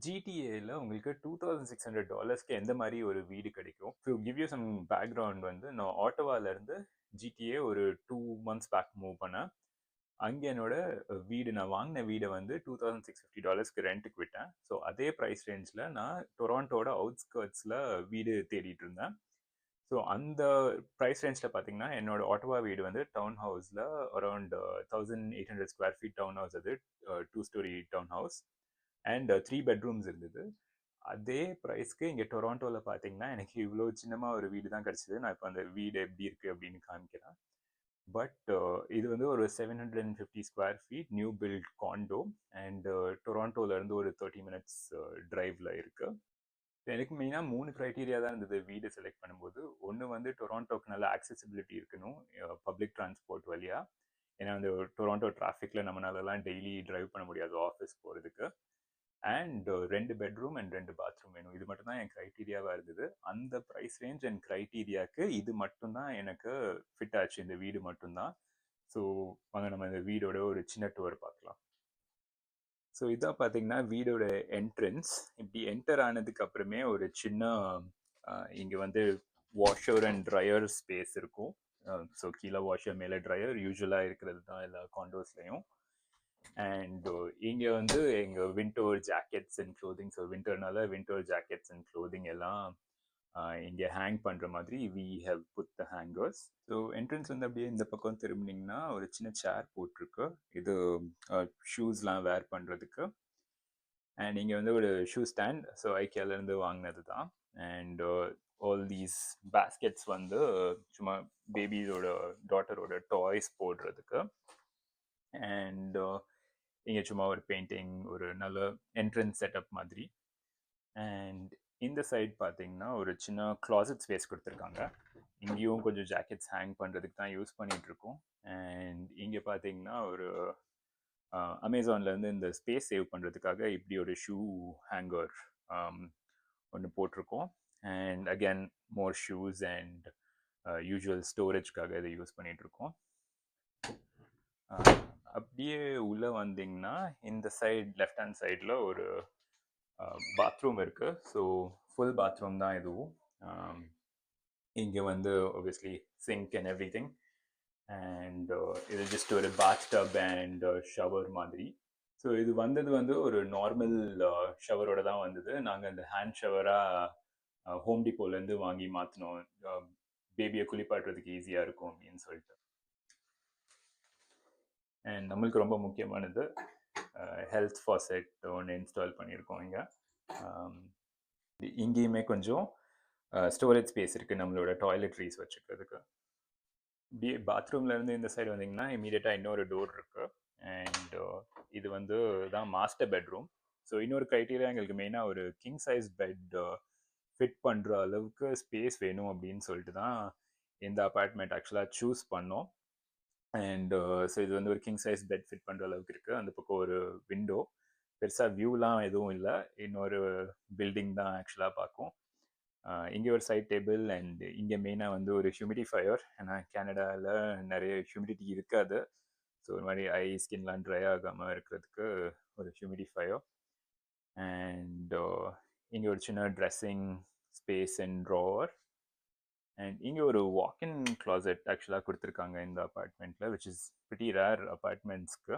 ஜிடிஏல உங்களுக்கு $2,600க்கு எந்த மாதிரி ஒரு வீடு கிடைக்கும்? To give you some background வந்து நான் ஆட்டோவால இருந்து ஜிடிஏ ஒரு 2 months பேக் மூவ் பண்ணேன். அங்கே என்னோட வீடு நான் வாங்கின வீடை வந்து $2,650க்கு ரெண்ட்டுக்கு விட்டேன். ஸோ அதே ப்ரைஸ் ரேஞ்சில் நான் டொராண்டோட அவுட்ஸ்கர்ட்ஸில் வீடு தேடிட்டு இருந்தேன். ஸோ அந்த ப்ரைஸ் ரேஞ்சில் பார்த்தீங்கன்னா என்னோட ஆட்டோவா வீடு வந்து டவுன் ஹவுஸில் around 1,800 square feet town house. அது 2 story town house and 3 bedrooms இருந்தது. அதே ப்ரைஸ்க்கு இங்கே டொராண்டோவில் பார்த்தீங்கன்னா எனக்கு இவ்வளோ சின்னமாக ஒரு வீடு தான் கிடச்சிது. நான் இப்போ அந்த வீடு எப்படி இருக்குது அப்படின்னு காமிக்கிறேன். பட் இது வந்து ஒரு 750 square feet new build condo and டொராண்டோலேருந்து ஒரு 30 minutes டிரைவில் இருக்குது. எனக்கு மெயினாக 3 criteria தான் இருந்தது வீடு செலக்ட் பண்ணும்போது. ஒன்று வந்து டொராண்டோக்கு நல்ல ஆக்சசிபிலிட்டி இருக்கணும் பப்ளிக் டிரான்ஸ்போர்ட் வழியாக. ஏன்னா அந்த டொராண்டோ டிராஃபிக்கில் நம்மளாலலாம் டெய்லி டிரைவ் பண்ண முடியாது ஆஃபீஸ் போகிறதுக்கு. அண்ட் 2 bedroom அண்ட் 2 bathroom வேணும். இது மட்டும் தான் என் க்ரைட்டீரியாவாக இருந்தது. அந்த ப்ரைஸ் ரேஞ்ச் அண்ட் க்ரைட்டீரியாவுக்கு இது மட்டும்தான் எனக்கு ஃபிட் ஆச்சு, இந்த வீடு மட்டும்தான். ஸோ வாங்க நம்ம இந்த வீடோட ஒரு சின்ன டூர் பார்க்கலாம். ஸோ இதான் பார்த்தீங்கன்னா வீடோட என்ட்ரன்ஸ். இப்படி என்டர் ஆனதுக்கு அப்புறமே ஒரு சின்ன இங்கே வந்து வாஷர் அண்ட் ட்ரையர் ஸ்பேஸ் இருக்கும். ஸோ கீழே வாஷர் மேலே ட்ரையர் யூஸ்வலாக இருக்கிறது தான் எல்லா காண்டோஸ்லையும். அண்ட் இங்கே வந்து எங்கள் winter jackets and clothing, so வின்டர்னால winter jackets and clothing எல்லாம் இங்கே ஹேங் பண்ணுற மாதிரி we have put the hangers. So entrance வந்து அப்படியே இந்த பக்கம் திரும்பினீங்கன்னா ஒரு சின்ன சேர் போட்டிருக்கு. இது ஷூஸ்லாம் வேர் பண்ணுறதுக்கு. அண்ட் இங்கே வந்து ஒரு ஷூ ஸ்டாண்ட், ஸோ ஐக்கியாலேருந்து வாங்கினது தான். அண்ட் ஆல் தீஸ் பேஸ்கெட்ஸ் வந்து சும்மா பேபிஸோட டாட்டரோட டாய்ஸ் போடுறதுக்கு. அண்ட் இங்கே சும்மா ஒரு பெயிண்டிங், ஒரு நல்ல என்ட்ரன்ஸ் செட்டப் மாதிரி. அண்ட் இந்த சைட் பார்த்தீங்கன்னா ஒரு சின்ன கிளாசட் ஸ்பேஸ் கொடுத்துருக்காங்க. இங்கேயும் கொஞ்சம் ஜாக்கெட்ஸ் ஹேங் பண்ணுறதுக்கு தான் யூஸ் பண்ணிகிட்ருக்கோம். அண்ட் இங்கே பார்த்தீங்கன்னா ஒரு அமேசான்லேருந்து இந்த ஸ்பேஸ் சேவ் பண்ணுறதுக்காக இப்படி ஒரு ஷூ ஹேங்கர் ஒன்று போட்டிருக்கோம். And again more shoes and usual ஸ்டோரேஜ்க்காக இதை யூஸ் பண்ணிகிட்ருக்கோம். அப்படியே உள்ளே வந்தீங்கன்னா இந்த சைட் லெஃப்ட் ஹேண்ட் சைடில் ஒரு பாத்ரூம் இருக்குது. ஸோ ஃபுல் பாத்ரூம் தான் இதுவும். இங்கே வந்து obviously sink and everything. And இது ஜஸ்ட் ஒரு பாத் டப் அண்ட் ஷவர் மாதிரி. ஸோ இது வந்தது வந்து ஒரு நார்மல் ஷவரோட தான் வந்தது. நாங்கள் இந்த ஹேண்ட் ஷவராக ஹோம் டிப்போலேருந்து வாங்கி மாற்றினோம், பேபியை குளிப்பாட்டுறதுக்கு ஈஸியாக இருக்கும் அப்படின்னு சொல்லிட்டு. அண்ட் நம்மளுக்கு ரொம்ப முக்கியமானது ஹெல்த் ஃபாசெட் ஒன்று இன்ஸ்டால் பண்ணியிருக்கோம் இங்கே. இங்கேயுமே கொஞ்சம் ஸ்டோரேஜ் ஸ்பேஸ் இருக்குது நம்மளோட டாய்லெட்ரிஸ் வச்சுக்கிறதுக்கு. இப்படியே பாத்ரூம்லேருந்து இந்த சைடு வந்தீங்கன்னா இமீடியட்டாக இன்னொரு டோர் இருக்குது. அண்ட் இது வந்து தான் மாஸ்டர் பெட்ரூம். ஸோ இன்னொரு க்ரைட்டீரியா எங்களுக்கு மெயினாக ஒரு கிங் சைஸ் பெட் ஃபிட் பண்ணுற அளவுக்கு ஸ்பேஸ் வேணும் அப்படின்னு சொல்லிட்டு தான் இந்த அப்பார்ட்மெண்ட் ஆக்சுவலாக சூஸ் பண்ணோம். அண்ட் ஸோ இது வந்து ஒரு கிங் சைஸ் பெட் ஃபிட் பண்ணுற அளவுக்கு இருக்குது. அந்த பக்கம் ஒரு விண்டோ, பெருசாக வியூலாம் எதுவும் இல்லை, இன்னொரு பில்டிங் தான் ஆக்சுவலாக பார்க்கும். இங்கே ஒரு சைட் டேபிள் அண்ட் இங்கே மெயினாக வந்து ஒரு ஹியூமிடிஃபையர். ஏன்னா கேனடாவில் நிறைய ஹியூமிடிட்டி இருக்காது. ஸோ ஒரு மாதிரி ஐ ஸ்கின்லாம் ட்ரை ஆகாமல் இருக்கிறதுக்கு ஒரு ஹியூமிடிஃபையர். அண்ட் இங்கே ஒரு சின்ன dressing space and drawer. And இங்கே ஒரு வாக்கின் கிளாசெட் ஆக்சுவலாக கொடுத்துருக்காங்க இந்த அப்பார்ட்மெண்ட்டில், விச் இஸ் ப்ரிட்டி ரேர் அப்பார்ட்மெண்ட்ஸ்க்கு.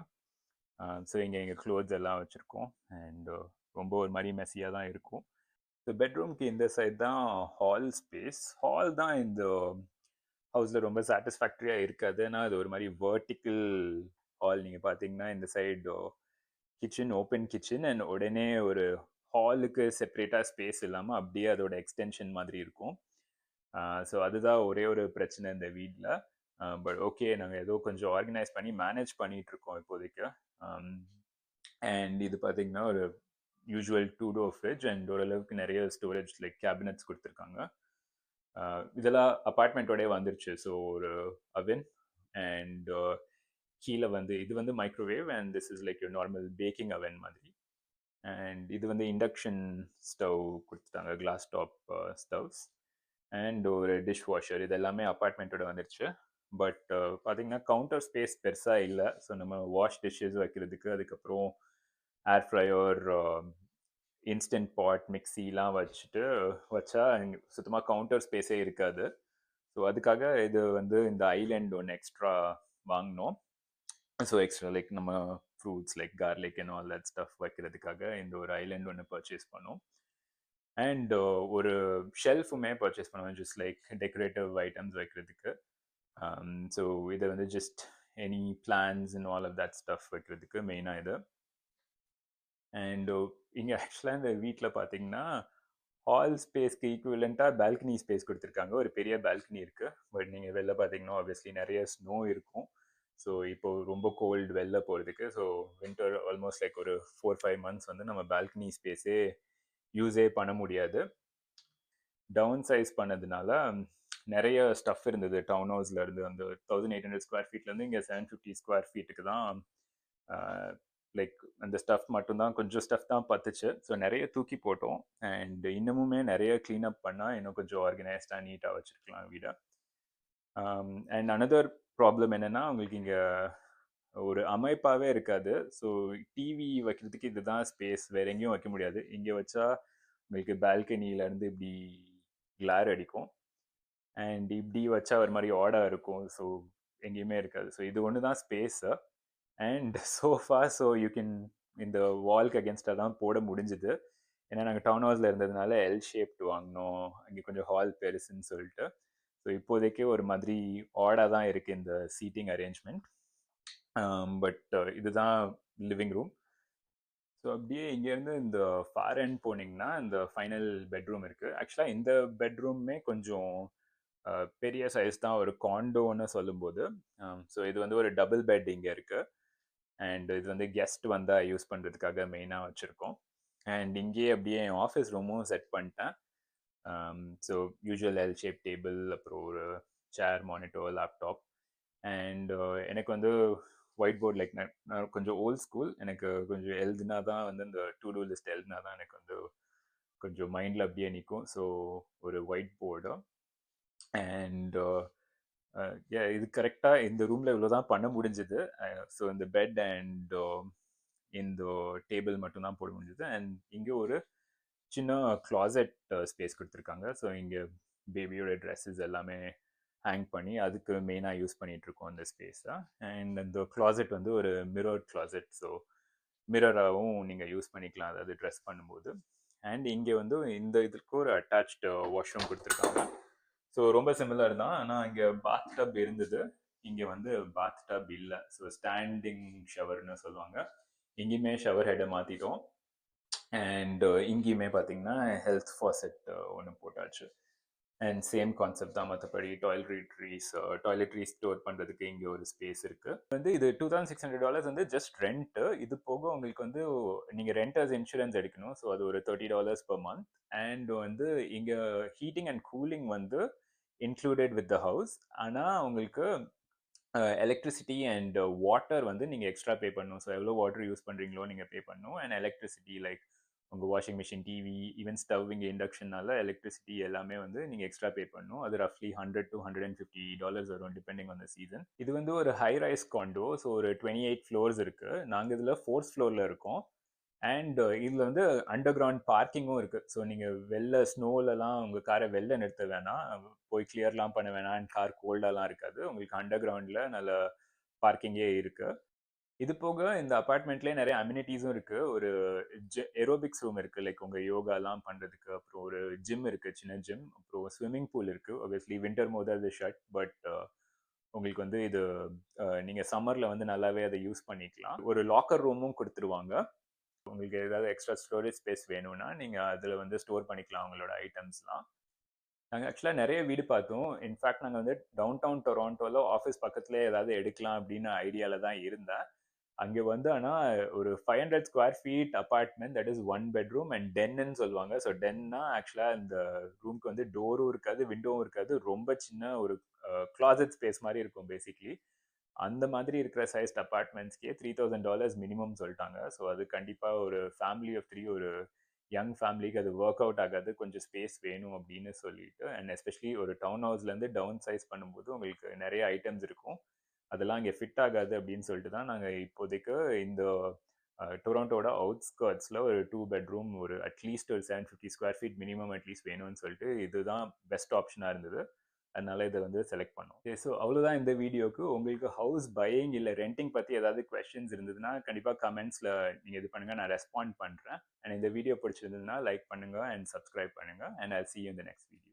ஸோ இங்கே எங்கள் க்ளோத்ஸ் எல்லாம் வச்சுருக்கோம். அண்ட் ரொம்ப ஒரு மாதிரி மெஸ்ஸியாக தான் இருக்கும். ஸோ பெட்ரூம்க்கு இந்த சைட் தான் ஹால் ஸ்பேஸ். ஹால் தான் இந்த ஹவுஸில் ரொம்ப சாட்டிஸ்ஃபேக்டரியாக இருக்காது. ஏன்னா அது ஒரு மாதிரி வேர்ட்டிக்கல் ஹால். நீங்கள் பார்த்தீங்கன்னா இந்த side kitchen, open kitchen, and உடனே ஒரு ஹாலுக்கு செப்பரேட்டாக ஸ்பேஸ் இல்லாமல் அப்படியே அதோட எக்ஸ்டென்ஷன் மாதிரி இருக்கும். ஸோ அதுதான் ஒரே ஒரு பிரச்சனை இந்த வீட்டில். பட் ஓகே, நாங்கள் ஏதோ கொஞ்சம் ஆர்கனைஸ் பண்ணி மேனேஜ் பண்ணிகிட்ருக்கோம் இப்போதைக்கு. அண்ட் இது பார்த்தீங்கன்னா ஒரு யூஸ்வல் 2-door ஃப்ரிட்ஜ் அண்ட் ஓரளவுக்கு நிறைய ஸ்டோரேஜ் லைக் கேபினட்ஸ் கொடுத்துருக்காங்க. இதெல்லாம் அப்பார்ட்மெண்ட்டோடய வந்துருச்சு. ஸோ ஒரு அவன் அண்ட் கீழே வந்து இது வந்து microwave and this is like normal baking oven மாதிரி. அண்ட் இது வந்து இண்டக்ஷன் ஸ்டவ் கொடுத்துட்டாங்க, கிளாஸ் டாப் ஸ்டவ்ஸ். அண்ட் ஒரு டிஷ் வாஷர். இது எல்லாமே அப்பார்ட்மெண்ட்டோட வந்துருச்சு. பட் பார்த்தீங்கன்னா கவுண்டர் ஸ்பேஸ் பெருசாக இல்லை. ஸோ நம்ம வாஷ் டிஷ்ஷஸ் வைக்கிறதுக்கு, அதுக்கப்புறம் ஏர் ஃப்ரையர் இன்ஸ்டன்ட் பாட் மிக்ஸிலாம் வச்சா சுத்தமாக கவுண்டர் ஸ்பேஸே இருக்காது. ஸோ அதுக்காக இது வந்து இந்த ஐலேண்ட் ஒன்று எக்ஸ்ட்ரா வாங்கினோம். ஸோ எக்ஸ்ட்ரா லைக் நம்ம fruits like garlic and all that stuff வைக்கிறதுக்காக இந்த ஒரு ஐலேண்ட் ஒன்று பர்ச்சேஸ் பண்ணோம். அண்ட் ஒரு ஷெல்ஃபுமே பர்ச்சேஸ் பண்ணுவோம், ஜஸ்ட் லைக் டெக்கரேட்டிவ் ஐட்டம்ஸ் வைக்கிறதுக்கு. ஸோ இதை வந்து just any plans and all of that stuff வைக்கிறதுக்கு மெயினாக இது. அண்ட் இங்கே ஆக்சுவலாக இந்த வீட்டில் பார்த்தீங்கன்னா ஹால் ஸ்பேஸ்க்கு ஈக்குவலண்ட்டாக பால்கனி ஸ்பேஸ் கொடுத்துருக்காங்க. ஒரு பெரிய பால்கனி இருக்குது. பட் நீங்கள் வெளில பார்த்தீங்கன்னா ஆப்வியஸ்லி நிறைய ஸ்னோ இருக்கும். ஸோ இப்போ ரொம்ப கோல்டு வெளில போகிறதுக்கு. ஸோ வின்டர் ஆல்மோஸ்ட் லைக் ஒரு 4-5 மந்த்ஸ் வந்து நம்ம பால்கனி ஸ்பேஸே யூஸே பண்ண முடியாது. டவுன் சைஸ் பண்ணதுனால நிறைய ஸ்டஃப் இருந்தது. டவுன் ஹவுஸில் இருந்து அந்த 1800 ஸ்கொயர் ஃபீட்லேருந்து இங்கே 750 ஸ்கொயர் ஃபீட்டுக்கு தான் லைக் அந்த ஸ்டஃப் மட்டும்தான், கொஞ்சம் ஸ்டஃப் தான் பத்துச்சு. ஸோ நிறைய தூக்கி போட்டோம். அண்ட் இன்னமுமே நிறைய க்ளீன் அப் பண்ணால் இன்னும் கொஞ்சம் ஆர்கனைஸ்டாக நீட்டாக வச்சுருக்கலாம் வீடை. அண்ட் அனதர் ப்ராப்ளம் என்னென்னா, உங்களுக்கு இங்கே ஒரு அமைப்பாகவே இருக்காது. ஸோ டிவி வைக்கிறதுக்கு இதுதான் ஸ்பேஸ், வேற எங்கேயும் வைக்க முடியாது. இங்கே வச்சா உங்களுக்கு பால்கனியிலேருந்து இப்படி கிளார் அடிக்கும். அண்ட் இப்படி வச்சா ஒரு மாதிரி ஆடாக இருக்கும். ஸோ எங்கேயுமே இருக்காது. ஸோ இது ஒன்று தான் space. And sofa, so you can இந்த வால்க்கு அகேன்ஸ்டாக தான் போட முடிஞ்சுது. ஏன்னா நாங்கள் டவுன் ஹவுஸில் இருந்ததுனால எல் ஷேப்டு வாங்கினோம். அங்கே கொஞ்சம் ஹால் பெருசுன்னு சொல்லிட்டு. ஸோ இப்போதைக்கு ஒரு மாதிரி ஆடாக தான் இருக்குது இந்த சீட்டிங் அரேஞ்ச்மெண்ட். பட் இதுதான் லிவிங் ரூம். ஸோ அப்படியே இங்கேருந்து இந்த ஃபார் எண்ட் போனீங்கன்னா இந்த ஃபைனல் பெட்ரூம் இருக்குது. ஆக்சுவலாக இந்த பெட்ரூமே கொஞ்சம் பெரிய சைஸ் தான், ஒரு காண்டோன்னு சொல்லும்போது. ஸோ இது வந்து ஒரு டபுள் பெட் இங்கே இருக்குது. அண்ட் இது வந்து கெஸ்ட் வந்தால் யூஸ் பண்ணுறதுக்காக மெயினாக வச்சுருக்கோம். அண்ட் இங்கேயே அப்படியே என் ஆஃபீஸ் ரூமும் செட் பண்ணிட்டேன். So usual L shape table, அப்புறம் ஒரு சேர், மானிட்டர், லேப்டாப். அண்ட் எனக்கு வந்து ஒயிட் போர்ட், லைக் நான் கொஞ்சம் ஓல்ட் ஸ்கூல். எனக்கு கொஞ்சம் எழுதுனா தான் வந்து இந்த டு டூ லிஸ்ட் எழுதுனா தான் எனக்கு வந்து கொஞ்சம் மைண்டில் அப்படியே நிற்கும். ஸோ ஒரு ஒயிட் போர்டு. அண்ட் இது கரெக்டாக இந்த ரூமில் இவ்வளோ தான் பண்ண முடிஞ்சுது. ஸோ இந்த பெட் அண்ட் இந்த டேபிள் மட்டும்தான் போட முடிஞ்சுது. அண்ட் இங்கே ஒரு சின்ன கிளாசெட் ஸ்பேஸ் கொடுத்துருக்காங்க. ஸோ இங்கே பேபியோட ட்ரெஸ்ஸஸ் எல்லாமே ஹேங் பண்ணி அதுக்கு மெயினாக யூஸ் பண்ணிகிட்ருக்கோம் அந்த ஸ்பேஸை. அண்ட் அந்த கிளாசெட் வந்து ஒரு மிரர் கிளாசெட். ஸோ மிரராகவும் நீங்கள் யூஸ் பண்ணிக்கலாம், அதாவது ட்ரெஸ் பண்ணும்போது. அண்ட் இங்கே வந்து இந்த இதுக்கு ஒரு அட்டாச்டு வாஷ்ரூம் கொடுத்துருக்காங்க. ஸோ ரொம்ப சிமிலர் தான். ஆனால் இங்கே பாத் டப் இருந்தது, இங்கே வந்து பாத் டப் இல்லை. ஸோ ஸ்டாண்டிங் ஷவர்னு சொல்லுவாங்க. இங்கேயுமே ஷவர் ஹெட்டை மாற்றிட்டோம். அண்ட் இங்கேயுமே பார்த்தீங்கன்னா ஹெல்த் ஃபாசெட் ஒன்று போட்டாச்சு. அண்ட் சேம் கான்செப்ட் தான். மற்றபடி டாய்லெட்ரிஸ் ஸ்டோர் பண்ணுறதுக்கு இங்கே ஒரு ஸ்பேஸ் இருக்குது. வந்து இது $2600 வந்து ஜஸ்ட் ரெண்ட்டு. இது போக உங்களுக்கு வந்து நீங்கள் ரெண்டர்ஸ் இன்சூரன்ஸ் எடுக்கணும். ஸோ அது ஒரு $30 per month. அண்ட் வந்து இங்கே ஹீட்டிங் அண்ட் கூலிங் வந்து இன்க்ளூடட் வித் த ஹவுஸ். ஆனால் உங்களுக்கு எலக்ட்ரிசிட்டி அண்ட் வாட்டர் வந்து நீங்கள் எக்ஸ்ட்ரா பே பண்ணணும். ஸோ எவ்வளோ வாட்டர் யூஸ் பண்ணுறீங்களோ நீங்கள் பே பண்ணணும். அண்ட் எலக்ட்ரிசிட்டி லைக் உங்கள் washing machine, TV, even stove, இங்கே இண்டக்ஷனால எலக்ட்ரிசிட்டி எல்லாமே வந்து நீங்கள் எக்ஸ்ட்ரா பே பண்ணணும். அது ரஃப்லி $100 to $150 வரும் டிபெண்டிங் ஆன் த சீசன். இது வந்து ஒரு ஹை ரைஸ் காண்டோ. ஸோ ஒரு 28 ஃப்ளோர்ஸ் இருக்குது. நாங்கள் இதில் 4th ஃப்ளோரில் இருக்கோம். அண்ட் இதில் வந்து அண்டர் கிரவுண்ட் பார்க்கிங்கும் இருக்குது. ஸோ நீங்கள் வெளில ஸ்னோலலாம் உங்கள் காரை வெளில நிறுத்த வேணாம், போய் கிளியர்லாம் பண்ண வேணாம். அண்ட் கார் கோல்டாலாம் இருக்காது. உங்களுக்கு அண்டர் கிரவுண்டில் நல்ல பார்க்கிங்கே இருக்குது. இது போக இந்த அப்பார்ட்மெண்ட்லேயே நிறைய அம்யூனிட்டிஸும் இருக்குது. ஒரு ஏரோபிக்ஸ் ரூம் இருக்குது, லைக் உங்கள் யோகாலாம் பண்ணுறதுக்கு. அப்புறம் ஒரு ஜிம் இருக்குது, சின்ன ஜிம். அப்புறம் ஸ்விம்மிங் பூல் இருக்குது. ஆப்வியஸ்லி வின்டர் மோட் அது ஷட். பட் உங்களுக்கு வந்து இது நீங்கள் சம்மரில் வந்து நல்லாவே அதை யூஸ் பண்ணிக்கலாம். ஒரு லாக்கர் ரூமும் கொடுத்துருவாங்க. உங்களுக்கு ஏதாவது எக்ஸ்ட்ரா ஸ்டோரேஜ் ஸ்பேஸ் வேணும்னா நீங்கள் அதில் வந்து ஸ்டோர் பண்ணிக்கலாம் உங்களோட ஐட்டம்ஸ்லாம். நாங்கள் ஆக்சுவலாக நிறைய வீடு பார்த்தோம். இன்ஃபேக்ட் நாங்கள் வந்து டவுன் டவுன் டொராண்டோவில் ஆஃபீஸ் பக்கத்துலேயே ஏதாவது எடுக்கலாம் அப்படின்னு ஐடியாவில் தான் இருந்தேன். அங்கே வந்து ஆனால் ஒரு 500 square feet apartment, that is 1 bedroom and டென்னு சொல்லுவாங்க. ஸோ டென்னா ஆக்சுவலாக இந்த ரூம்க்கு வந்து டோரும் இருக்காது, விண்டோவும் இருக்காது. ரொம்ப சின்ன ஒரு கிளாசெட் ஸ்பேஸ் மாதிரி இருக்கும் பேசிக்லி. அந்த மாதிரி இருக்கிற சைஸ்ட் அப்பார்ட்மெண்ட்ஸ்க்கே $3000 மினிமம் சொல்லிட்டாங்க. ஸோ அது கண்டிப்பாக ஒரு ஃபேமிலி ஆஃப் 3, ஒரு யங் ஃபேமிலிக்கு அது ஒர்க் அவுட் ஆகாது. கொஞ்சம் ஸ்பேஸ் வேணும் அப்படின்னு சொல்லிட்டு. அண்ட் எஸ்பெஷலி ஒரு டவுன் ஹவுஸ்லேருந்து டவுன் சைஸ் பண்ணும்போது உங்களுக்கு நிறைய ஐட்டம்ஸ் இருக்கும், அதெல்லாம் இங்கே ஃபிட் ஆகாது அப்படின்னு சொல்லிட்டு தான் நாங்கள் இப்போதைக்கு இந்த டொராண்டோட அவுட்ஸ்கர்ட்ஸில் ஒரு 2 பெட்ரூம் ஒரு அட்லீஸ்ட் ஒரு 750 ஸ்கொயர் ஃபீட் மினிமம் அட்லீஸ்ட் வேணும்னு சொல்லிட்டு இதுதான் பெஸ்ட் ஆப்ஷனாக இருந்தது. அதனால இதை வந்து செலக்ட் பண்ணோம். ஸோ அவ்வளோதான் இந்த வீடியோக்கு. உங்களுக்கு ஹவுஸ் பையிங் இல்லை ரெண்டிங் பற்றி ஏதாவது கொஸ்டின்ஸ் இருந்ததுன்னா கண்டிப்பாக கமெண்ட்ஸில் நீங்கள் இது பண்ணுங்கள், நான் ரெஸ்பாண்ட் பண்ணுறேன். அண்ட் இந்த வீடியோ பிடிச்சிருந்ததுன்னா லைக் பண்ணுங்கள் அண்ட் சப்ஸ்கிரைப் பண்ணுங்கள். And I see you in the next video.